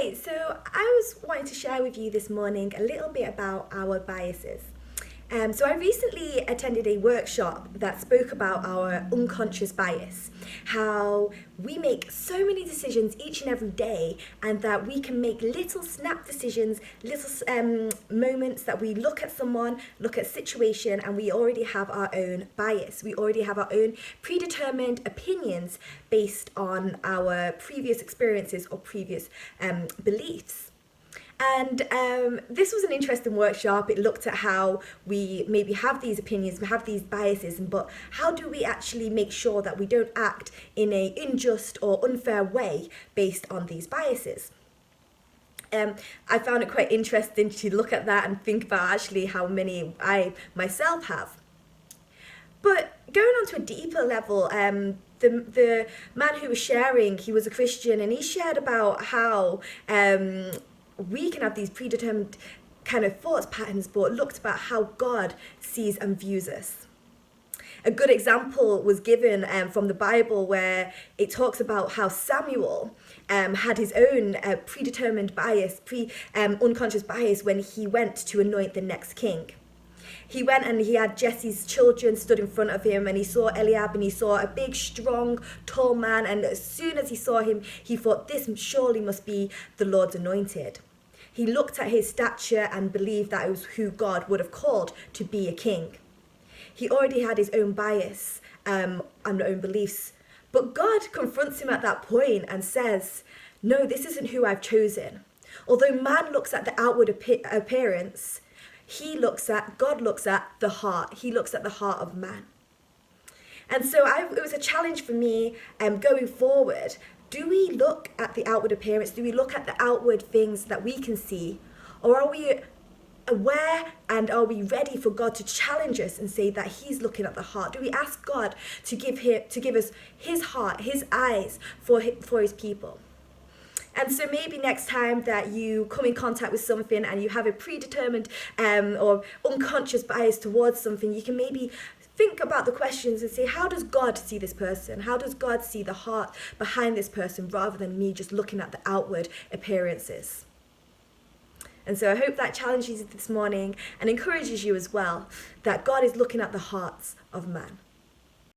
Hi, so I was wanting to share with you this morning a little bit about our biases. So I recently attended a workshop that spoke about our unconscious bias, how we make so many decisions each and every day, and that we can make little snap decisions, little moments that we look at someone, look at a situation, and we already have our own bias. We already have our own predetermined opinions based on our previous experiences or previous beliefs. And this was an interesting workshop. It looked at how we maybe have these opinions, we have these biases, but how do we actually make sure that we don't act in an unjust or unfair way based on these biases? I found it quite interesting to look at that and think about actually how many I myself have. But going on to a deeper level, the man who was sharing, he was a Christian, and he shared about how we can have these predetermined kind of thoughts patterns, but looked about how God sees and views us. A good example was given from the Bible, where it talks about how Samuel had his own predetermined bias, unconscious bias, when he went to anoint the next king. He went and he had Jesse's children stood in front of him, and he saw Eliab, and he saw a big, strong, tall man, and as soon as he saw him, he thought, this surely must be the Lord's anointed. He looked at his stature and believed that it was who God would have called to be a king. He already had his own bias and own beliefs, but God confronts him at that point and says, no, this isn't who I've chosen. Although man looks at the outward appearance, God looks at the heart. He looks at the heart of man. And so it was a challenge for me going forward. Do we look at the outward appearance? Do we look at the outward things that we can see? Or are we aware and are we ready for God to challenge us and say that he's looking at the heart? Do we ask God to give us his heart, his eyes for his people? And so maybe next time that you come in contact with something and you have a predetermined or unconscious bias towards something, you can maybe think about the questions and say, how does God see this person? How does God see the heart behind this person, rather than me just looking at the outward appearances? And so I hope that challenges you this morning and encourages you as well, that God is looking at the hearts of man.